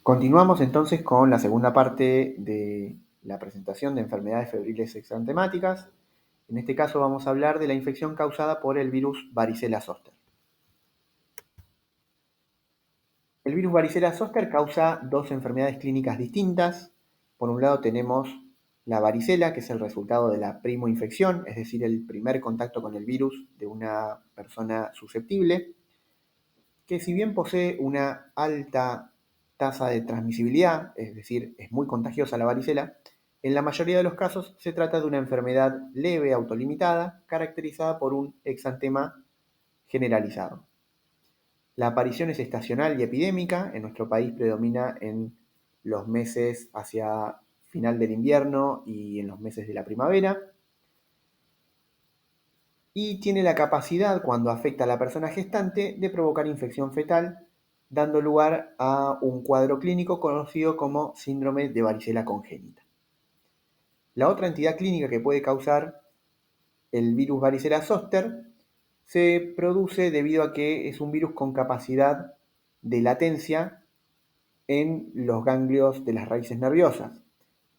Continuamos entonces con la segunda parte de la presentación de enfermedades febriles exantemáticas. En este caso vamos a hablar de la infección causada por el virus varicela zoster. El virus varicela zoster causa dos enfermedades clínicas distintas. Por un lado tenemos la varicela, que es el resultado de la primoinfección, es decir, el primer contacto con el virus de una persona susceptible, que si bien posee una alta tasa de transmisibilidad, es decir, es muy contagiosa la varicela, en la mayoría de los casos se trata de una enfermedad leve autolimitada, caracterizada por un exantema generalizado. La aparición es estacional y epidémica, en nuestro país predomina en los meses hacia final del invierno y en los meses de la primavera, y tiene la capacidad, cuando afecta a la persona gestante, de provocar infección fetal, dando lugar a un cuadro clínico conocido como síndrome de varicela congénita. La otra entidad clínica que puede causar el virus varicela zoster se produce debido a que es un virus con capacidad de latencia en los ganglios de las raíces nerviosas.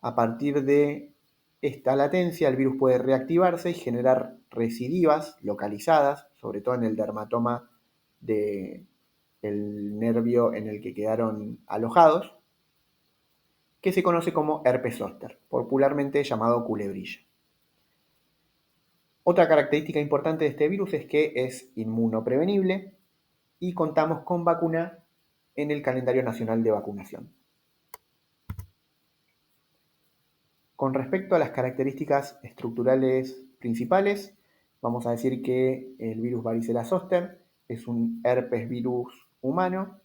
A partir de esta latencia, el virus puede reactivarse y generar recidivas localizadas, sobre todo en el dermatoma del nervio en el que quedaron alojados, que se conoce como herpes zóster, popularmente llamado culebrilla. Otra característica importante de este virus es que es inmunoprevenible y contamos con vacuna en el calendario nacional de vacunación. Con respecto a las características estructurales principales, vamos a decir que el virus varicela zoster es un herpes virus humano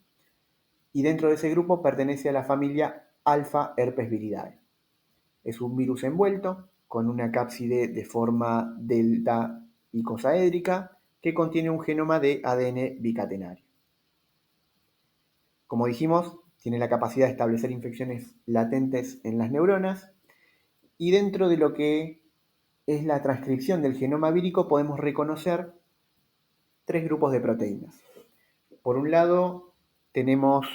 y dentro de ese grupo pertenece a la familia Alpha herpes viridae. Es un virus envuelto con una cápside de forma delta icosaédrica que contiene un genoma de ADN bicatenario. Como dijimos, tiene la capacidad de establecer infecciones latentes en las neuronas y dentro de lo que es la transcripción del genoma vírico podemos reconocer tres grupos de proteínas. Por un lado, tenemos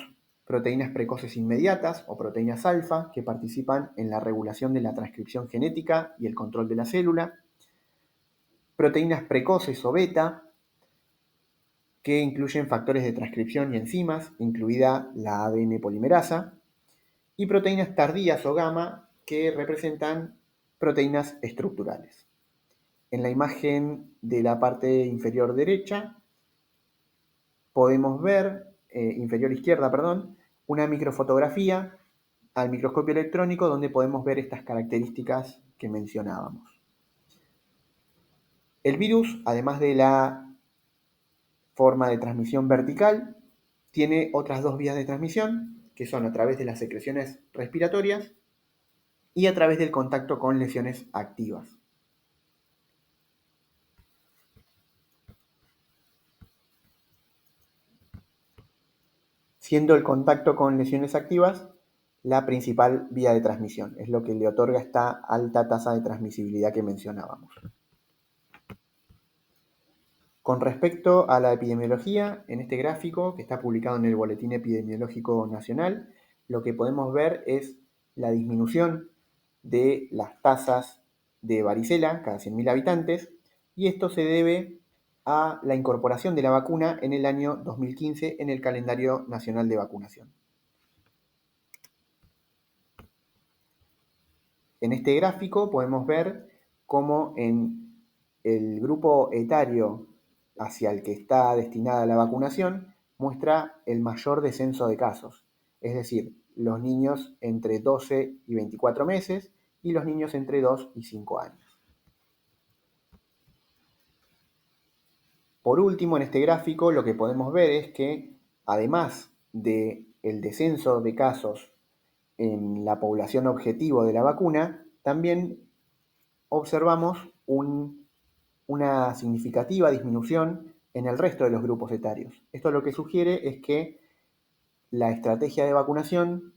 proteínas precoces inmediatas o proteínas alfa que participan en la regulación de la transcripción genética y el control de la célula. Proteínas precoces o beta que incluyen factores de transcripción y enzimas, incluida la ADN polimerasa. Y proteínas tardías o gamma que representan proteínas estructurales. En la imagen de la parte inferior derecha podemos ver, inferior izquierda, perdón, una microfotografía al microscopio electrónico donde podemos ver estas características que mencionábamos. El virus, además de la forma de transmisión vertical, tiene otras dos vías de transmisión, que son a través de las secreciones respiratorias y a través del contacto con lesiones activas. Siendo el contacto con lesiones activas la principal vía de transmisión, es lo que le otorga esta alta tasa de transmisibilidad que mencionábamos. Con respecto a la epidemiología, en este gráfico que está publicado en el Boletín Epidemiológico Nacional, lo que podemos ver es la disminución de las tasas de varicela cada 100.000 habitantes, y esto se debe a la incorporación de la vacuna en el año 2015 en el calendario nacional de vacunación. En este gráfico podemos ver cómo en el grupo etario hacia el que está destinada la vacunación muestra el mayor descenso de casos, es decir, los niños entre 12 y 24 meses y los niños entre 2 y 5 años. Por último, en este gráfico lo que podemos ver es que además del descenso de casos en la población objetivo de la vacuna, también observamos una significativa disminución en el resto de los grupos etarios. Esto lo que sugiere es que la estrategia de vacunación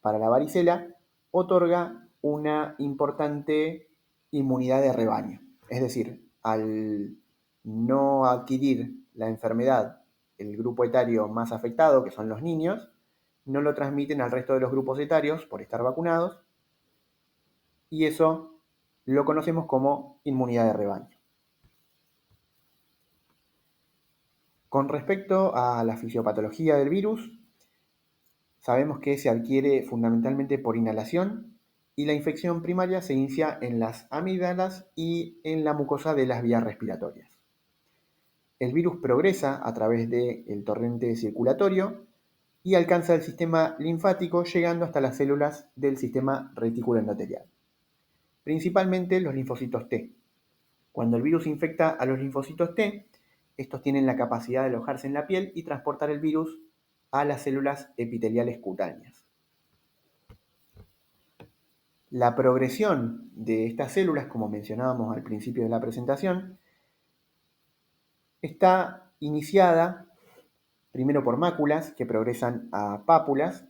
para la varicela otorga una importante inmunidad de rebaño. Es decir, al no adquirir la enfermedad el grupo etario más afectado, que son los niños, no lo transmiten al resto de los grupos etarios por estar vacunados, y eso lo conocemos como inmunidad de rebaño. Con respecto a la fisiopatología del virus, sabemos que se adquiere fundamentalmente por inhalación y la infección primaria se inicia en las amígdalas y en la mucosa de las vías respiratorias. El virus progresa a través del torrente circulatorio y alcanza el sistema linfático llegando hasta las células del sistema retículo endotelial, principalmente los linfocitos T. Cuando el virus infecta a los linfocitos T, estos tienen la capacidad de alojarse en la piel y transportar el virus a las células epiteliales cutáneas. La progresión de estas células, como mencionábamos al principio de la presentación, está iniciada primero por máculas que progresan a pápulas,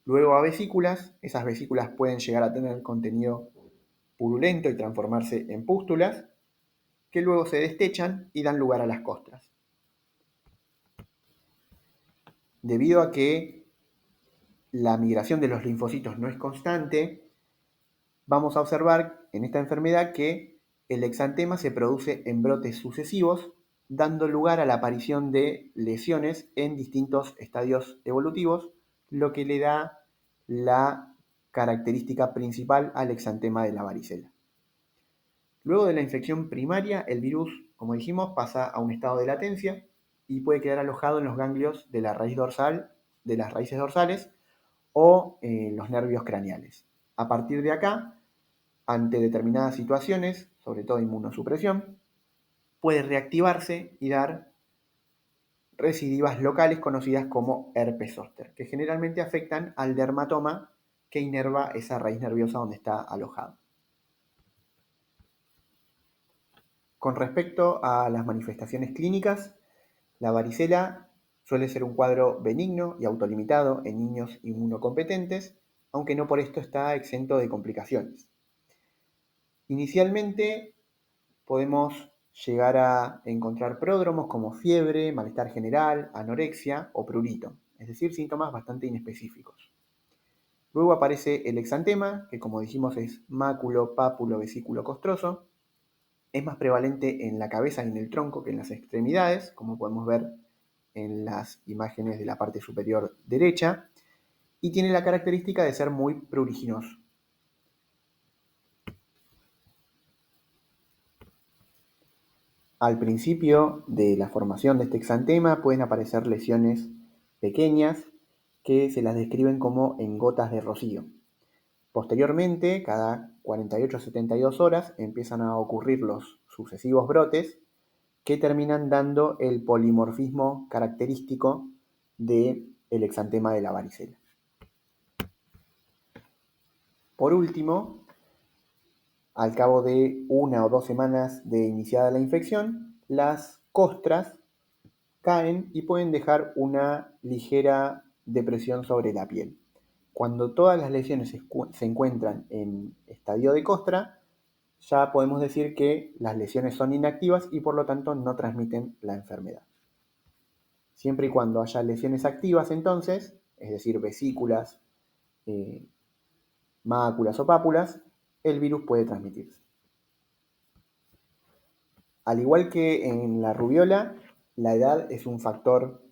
luego a vesículas. Esas vesículas pueden llegar a tener contenido purulento y transformarse en pústulas, que luego se destechan y dan lugar a las costras. Debido a que la migración de los linfocitos no es constante, vamos a observar en esta enfermedad que el exantema se produce en brotes sucesivos, dando lugar a la aparición de lesiones en distintos estadios evolutivos, lo que le da la característica principal al exantema de la varicela. Luego de la infección primaria, el virus, como dijimos, pasa a un estado de latencia y puede quedar alojado en los ganglios de la raíz dorsal, de las raíces dorsales o en los nervios craneales. A partir de acá, ante determinadas situaciones, sobre todo inmunosupresión, puede reactivarse y dar recidivas locales conocidas como herpes zóster, que generalmente afectan al dermatoma que inerva esa raíz nerviosa donde está alojado. Con respecto a las manifestaciones clínicas, la varicela suele ser un cuadro benigno y autolimitado en niños inmunocompetentes, aunque no por esto está exento de complicaciones. Inicialmente podemos llegar a encontrar pródromos como fiebre, malestar general, anorexia o prurito, es decir, síntomas bastante inespecíficos. Luego aparece el exantema, que como dijimos es máculo, pápulo, vesículo costroso. Es más prevalente en la cabeza y en el tronco que en las extremidades, como podemos ver en las imágenes de la parte superior derecha, y tiene la característica de ser muy pruriginoso. Al principio de la formación de este exantema pueden aparecer lesiones pequeñas que se las describen como en gotas de rocío. Posteriormente, cada 48 a 72 horas empiezan a ocurrir los sucesivos brotes que terminan dando el polimorfismo característico del exantema de la varicela. Por último, al cabo de 1 o 2 semanas de iniciada la infección, las costras caen y pueden dejar una ligera depresión sobre la piel. Cuando todas las lesiones se encuentran en estadio de costra, ya podemos decir que las lesiones son inactivas y por lo tanto no transmiten la enfermedad. Siempre y cuando haya lesiones activas entonces, es decir, vesículas, máculas o pápulas, el virus puede transmitirse. Al igual que en la rubiola, la edad es un factor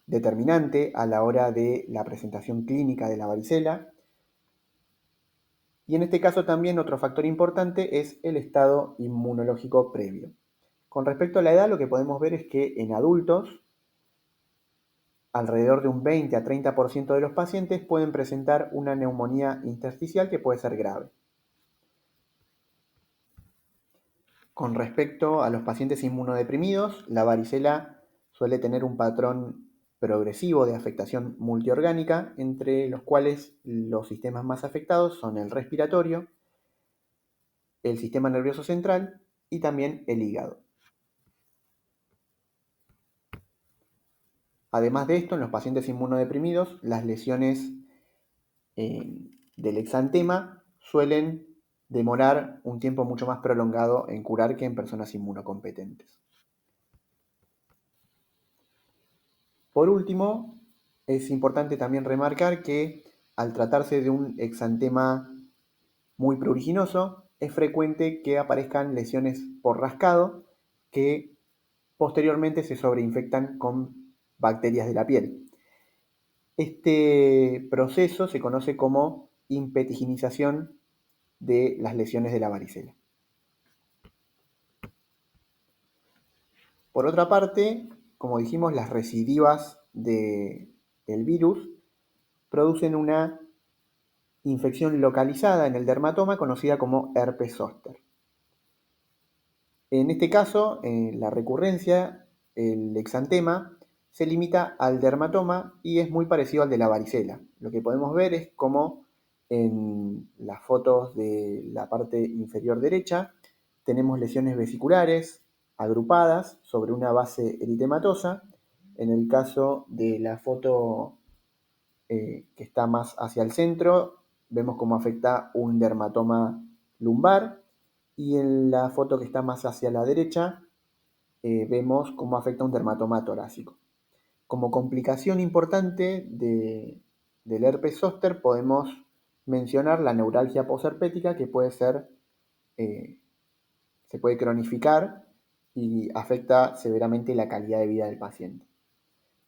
determinante a la hora de la presentación clínica de la varicela. Y en este caso también otro factor importante es el estado inmunológico previo. Con respecto a la edad, lo que podemos ver es que en adultos, alrededor de un 20 a 30% de los pacientes pueden presentar una neumonía intersticial que puede ser grave. Con respecto a los pacientes inmunodeprimidos, la varicela suele tener un patrón progresivo de afectación multiorgánica, entre los cuales los sistemas más afectados son el respiratorio, el sistema nervioso central y también el hígado. Además de esto, en los pacientes inmunodeprimidos, las lesiones del exantema suelen demorar un tiempo mucho más prolongado en curar que en personas inmunocompetentes. Por último, Es importante también remarcar que al tratarse de un exantema muy pruriginoso, es frecuente que aparezcan lesiones por rascado que posteriormente se sobreinfectan con bacterias de la piel. Este proceso se conoce como impetiginización de las lesiones de la varicela. Por otra parte, como dijimos, las recidivas del virus producen una infección localizada en el dermatoma conocida como herpes zóster. En este caso, la recurrencia, el exantema, se limita al dermatoma y es muy parecido al de la varicela. Lo que podemos ver es como en las fotos de la parte inferior derecha tenemos lesiones vesiculares agrupadas sobre una base eritematosa. En el caso de la foto que está más hacia el centro, vemos cómo afecta un dermatoma lumbar, y en la foto que está más hacia la derecha vemos cómo afecta un dermatoma torácico. Como complicación importante del herpes zóster podemos mencionar la neuralgia posherpética, que puede ser, se puede cronificar y afecta severamente la calidad de vida del paciente.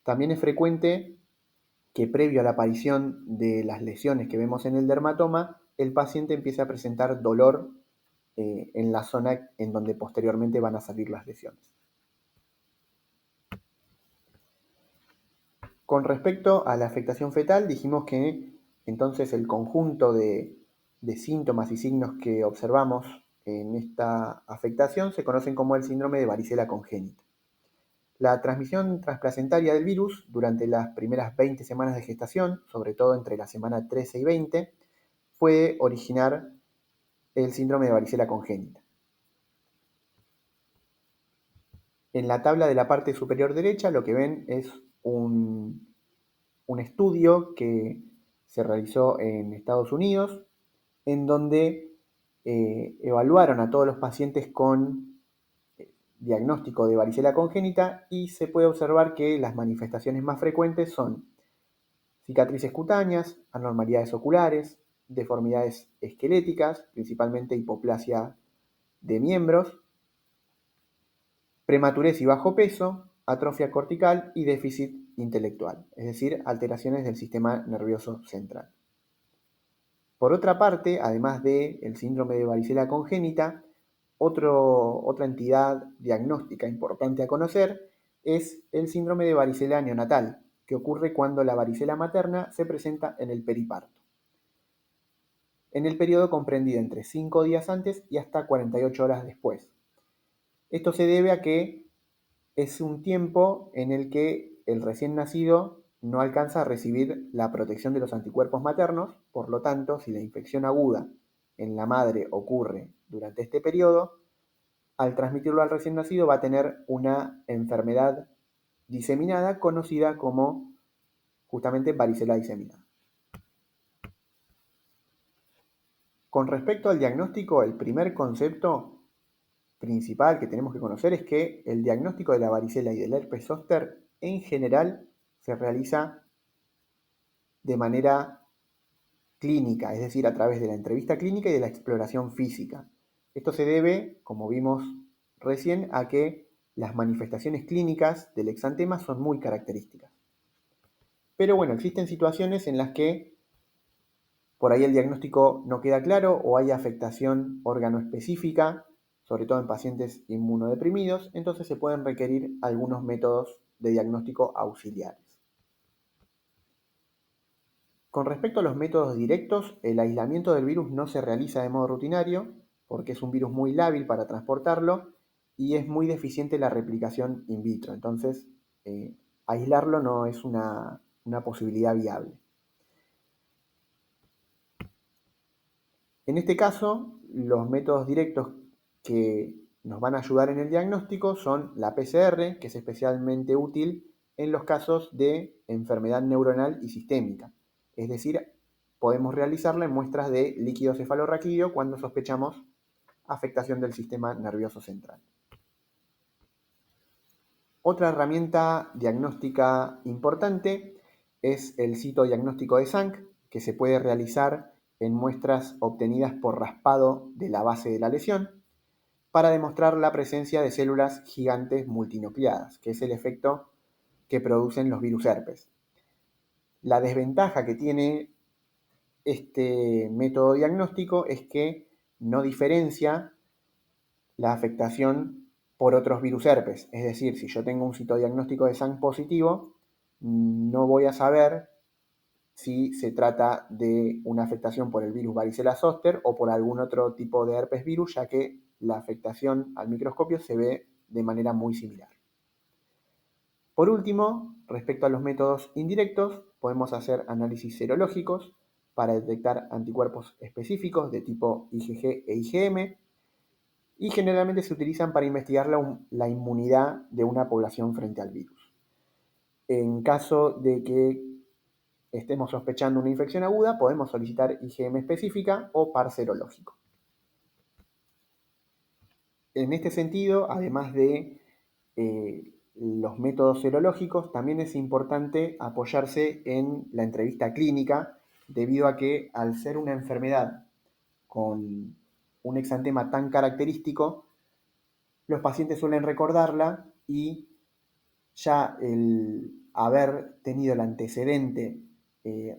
También es frecuente que previo a la aparición de las lesiones que vemos en el dermatoma, el paciente empieza a presentar dolor en la zona en donde posteriormente van a salir las lesiones. Con respecto a la afectación fetal, dijimos que entonces el conjunto de síntomas y signos que observamos en esta afectación se conocen como el síndrome de varicela congénita. La transmisión transplacentaria del virus durante las primeras 20 semanas de gestación, sobre todo entre la semana 13 y 20, puede originar el síndrome de varicela congénita. En la tabla de la parte superior derecha lo que ven es un estudio que se realizó en Estados Unidos, en donde evaluaron a todos los pacientes con diagnóstico de varicela congénita, y se puede observar que las manifestaciones más frecuentes son cicatrices cutáneas, anormalidades oculares, deformidades esqueléticas, principalmente hipoplasia de miembros, prematurez y bajo peso, atrofia cortical y déficit intelectual, es decir, alteraciones del sistema nervioso central. Por otra parte, además del síndrome de varicela congénita, otra entidad diagnóstica importante a conocer es el síndrome de varicela neonatal, que ocurre cuando la varicela materna se presenta en el periparto, en el periodo comprendido entre 5 días antes y hasta 48 horas después. Esto se debe a que es un tiempo en el que el recién nacido no alcanza a recibir la protección de los anticuerpos maternos. Por lo tanto, si la infección aguda en la madre ocurre durante este periodo, al transmitirlo al recién nacido va a tener una enfermedad diseminada conocida como justamente varicela diseminada. Con respecto al diagnóstico, el primer concepto principal que tenemos que conocer es que el diagnóstico de la varicela y del herpes zóster en general se realiza de manera clínica, es decir, a través de la entrevista clínica y de la exploración física. Esto se debe, como vimos recién, a que las manifestaciones clínicas del exantema son muy características. Pero bueno, existen situaciones en las que por ahí el diagnóstico no queda claro o hay afectación órgano-específica, sobre todo en pacientes inmunodeprimidos, entonces se pueden requerir algunos métodos de diagnóstico auxiliares. Con respecto a los métodos directos, el aislamiento del virus no se realiza de modo rutinario porque es un virus muy lábil para transportarlo y es muy deficiente la replicación in vitro. Entonces, aislarlo no es una posibilidad viable. En este caso, los métodos directos que nos van a ayudar en el diagnóstico son la PCR, que es especialmente útil en los casos de enfermedad neuronal y sistémica. Es decir, podemos realizarla en muestras de líquido cefalorraquídeo cuando sospechamos afectación del sistema nervioso central. Otra herramienta diagnóstica importante es el citodiagnóstico de Zank, que se puede realizar en muestras obtenidas por raspado de la base de la lesión para demostrar la presencia de células gigantes multinucleadas, que es el efecto que producen los virus herpes. La desventaja que tiene este método diagnóstico es que no diferencia la afectación por otros virus herpes. Es decir, si yo tengo un citodiagnóstico de Zank positivo, no voy a saber si se trata de una afectación por el virus varicela zoster o por algún otro tipo de herpes virus, ya que la afectación al microscopio se ve de manera muy similar. Por último, respecto a los métodos indirectos, podemos hacer análisis serológicos para detectar anticuerpos específicos de tipo IgG e IgM y generalmente se utilizan para investigar la inmunidad de una población frente al virus. En caso de que estemos sospechando una infección aguda, podemos solicitar IgM específica o par serológico. En este sentido, además de los métodos serológicos, también es importante apoyarse en la entrevista clínica, debido a que al ser una enfermedad con un exantema tan característico, los pacientes suelen recordarla y ya el haber tenido el antecedente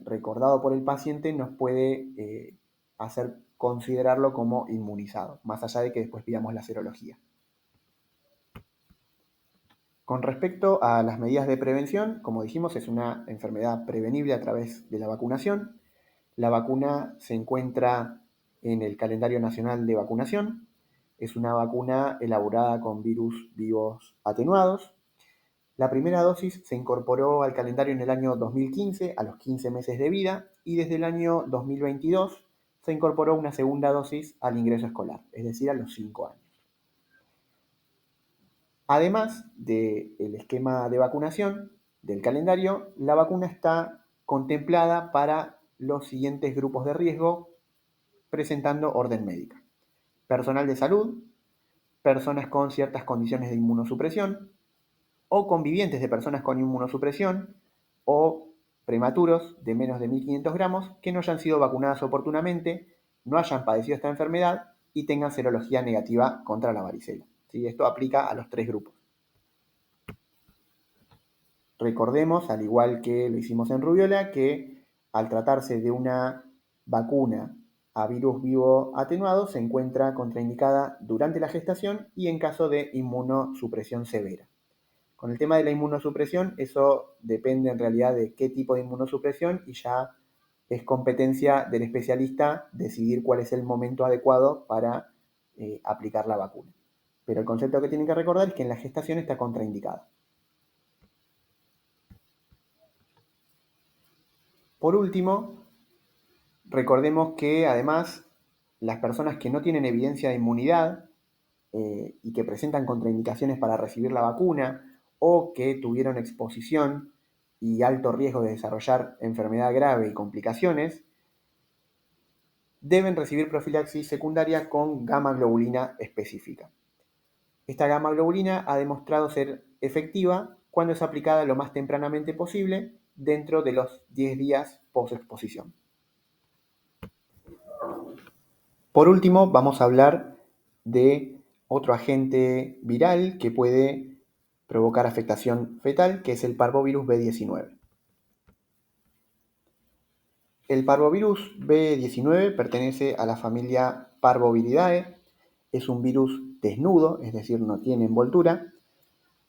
recordado por el paciente nos puede hacer considerarlo como inmunizado, más allá de que después pidamos la serología. Con respecto a las medidas de prevención, como dijimos, es una enfermedad prevenible a través de la vacunación. La vacuna se encuentra en el calendario nacional de vacunación. Es una vacuna elaborada con virus vivos atenuados. La primera dosis se incorporó al calendario en el año 2015, a los 15 meses de vida, y desde el año 2022 se incorporó una segunda dosis al ingreso escolar, es decir, a los 5 años. Además del esquema de vacunación del calendario, la vacuna está contemplada para los siguientes grupos de riesgo presentando orden médica: personal de salud, personas con ciertas condiciones de inmunosupresión o convivientes de personas con inmunosupresión o prematuros de menos de 1.500 gramos que no hayan sido vacunadas oportunamente, no hayan padecido esta enfermedad y tengan serología negativa contra la varicela. ¿Sí? Esto aplica a los 3 grupos. Recordemos, al igual que lo hicimos en rubiola, que al tratarse de una vacuna a virus vivo atenuado se encuentra contraindicada durante la gestación y en caso de inmunosupresión severa. Con el tema de la inmunosupresión, eso depende en realidad de qué tipo de inmunosupresión y ya es competencia del especialista decidir cuál es el momento adecuado para aplicar la vacuna. Pero el concepto que tienen que recordar es que en la gestación está contraindicada. Por último, recordemos que además las personas que no tienen evidencia de inmunidad y que presentan contraindicaciones para recibir la vacuna o que tuvieron exposición y alto riesgo de desarrollar enfermedad grave y complicaciones, deben recibir profilaxis secundaria con gamma globulina específica. Esta gamma globulina ha demostrado ser efectiva cuando es aplicada lo más tempranamente posible dentro de los 10 días post-exposición. Por último, vamos a hablar de otro agente viral que puede provocar afectación fetal, que es el parvovirus B19. El parvovirus B19 pertenece a la familia Parvoviridae, es un virus desnudo, es decir, no tiene envoltura,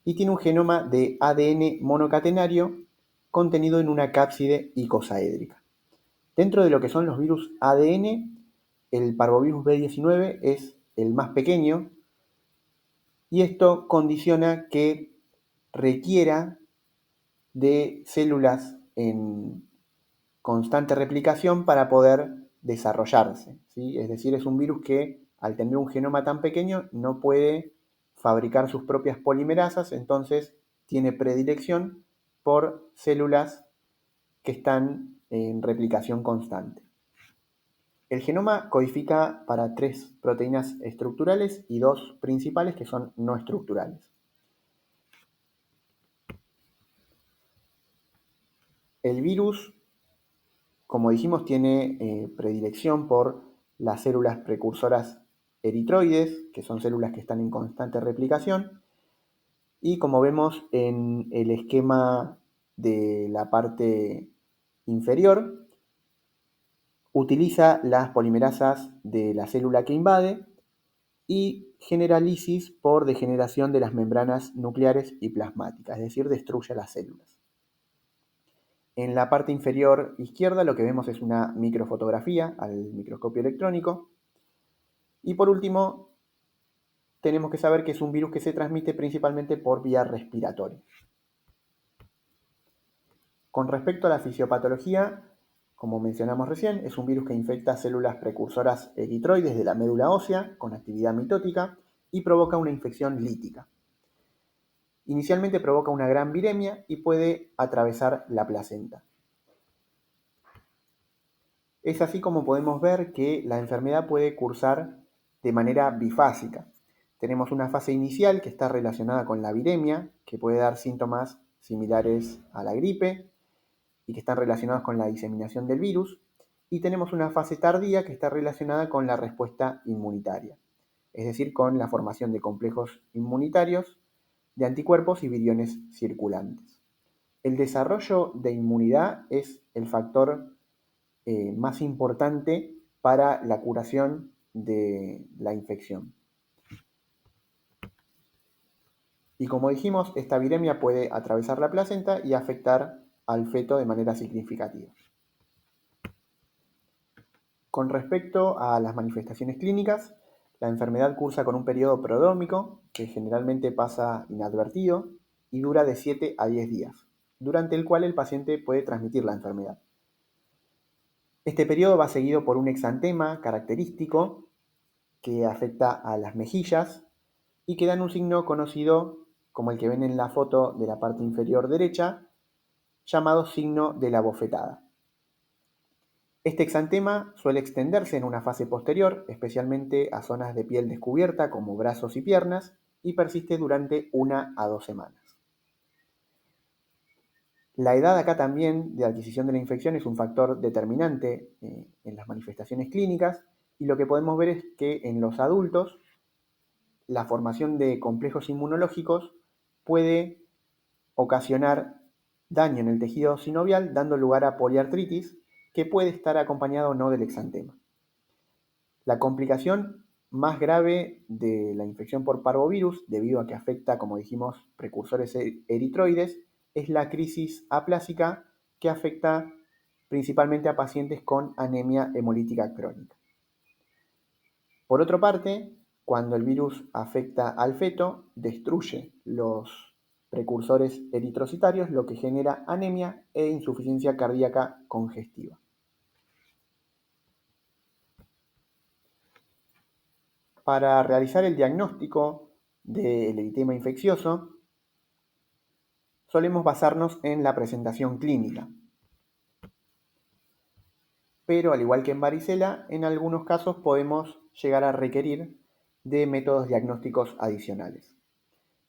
y tiene un genoma de ADN monocatenario contenido en una cápside icosaédrica. Dentro de lo que son los virus ADN, el parvovirus B19 es el más pequeño y esto condiciona que requiera de células en constante replicación para poder desarrollarse, ¿sí? Es decir, es un virus que al tener un genoma tan pequeño no puede fabricar sus propias polimerasas, entonces tiene predilección por células que están en replicación constante. El genoma codifica para 3 proteínas estructurales y 2 principales que son no estructurales. El virus, como dijimos, tiene predilección por las células precursoras eritroides, que son células que están en constante replicación, y como vemos en el esquema de la parte inferior, utiliza las polimerasas de la célula que invade y genera lisis por degeneración de las membranas nucleares y plasmáticas, es decir, destruye las células. En la parte inferior izquierda lo que vemos es una microfotografía al microscopio electrónico. Y por último, tenemos que saber que es un virus que se transmite principalmente por vía respiratoria. Con respecto a la fisiopatología, como mencionamos recién, es un virus que infecta células precursoras eritroides de la médula ósea con actividad mitótica y provoca una infección lítica. Inicialmente provoca una gran viremia y puede atravesar la placenta. Es así como podemos ver que la enfermedad puede cursar de manera bifásica. Tenemos una fase inicial que está relacionada con la viremia, que puede dar síntomas similares a la gripe y que están relacionados con la diseminación del virus. Y tenemos una fase tardía que está relacionada con la respuesta inmunitaria, es decir, con la formación de complejos inmunitarios, de anticuerpos y viriones circulantes. El desarrollo de inmunidad es el factor más importante para la curación de la infección. Y como dijimos, esta viremia puede atravesar la placenta y afectar al feto de manera significativa. Con respecto a las manifestaciones clínicas, la enfermedad cursa con un periodo prodrómico que generalmente pasa inadvertido y dura de 7 a 10 días, durante el cual el paciente puede transmitir la enfermedad. Este periodo va seguido por un exantema característico que afecta a las mejillas y que dan un signo conocido como el que ven en la foto de la parte inferior derecha, llamado signo de la bofetada. Este exantema suele extenderse en una fase posterior, especialmente a zonas de piel descubierta como brazos y piernas, y persiste durante 1 a 2 semanas. La edad acá también de adquisición de la infección es un factor determinante en las manifestaciones clínicas, y lo que podemos ver es que en los adultos la formación de complejos inmunológicos puede ocasionar daño en el tejido sinovial, dando lugar a poliartritis, que puede estar acompañado o no del exantema. La complicación más grave de la infección por parvovirus, debido a que afecta, como dijimos, precursores eritroides, es la crisis aplásica, que afecta principalmente a pacientes con anemia hemolítica crónica. Por otra parte, cuando el virus afecta al feto, destruye los precursores eritrocitarios, lo que genera anemia e insuficiencia cardíaca congestiva. Para realizar el diagnóstico del eritema infeccioso, solemos basarnos en la presentación clínica. Pero al igual que en varicela, en algunos casos podemos llegar a requerir de métodos diagnósticos adicionales.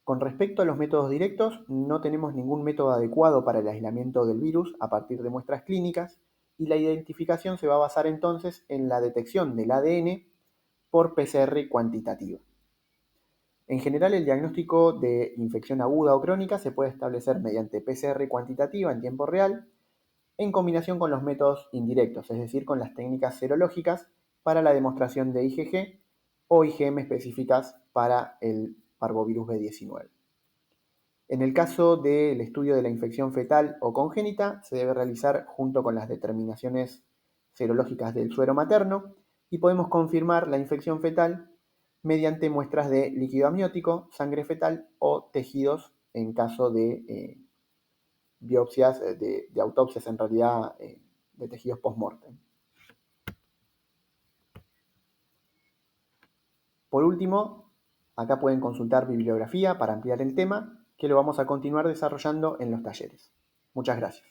Con respecto a los métodos directos, no tenemos ningún método adecuado para el aislamiento del virus a partir de muestras clínicas, y la identificación se va a basar entonces en la detección del ADN por PCR cuantitativa. En general, el diagnóstico de infección aguda o crónica se puede establecer mediante PCR cuantitativa en tiempo real, en combinación con los métodos indirectos, es decir, con las técnicas serológicas para la demostración de IgG o IgM específicas para el parvovirus B19. En el caso del estudio de la infección fetal o congénita, se debe realizar junto con las determinaciones serológicas del suero materno, y podemos confirmar la infección fetal mediante muestras de líquido amniótico, sangre fetal o tejidos en caso de biopsias, de autopsias en realidad, de tejidos post-mortem. Por último, acá pueden consultar bibliografía para ampliar el tema, que lo vamos a continuar desarrollando en los talleres. Muchas gracias.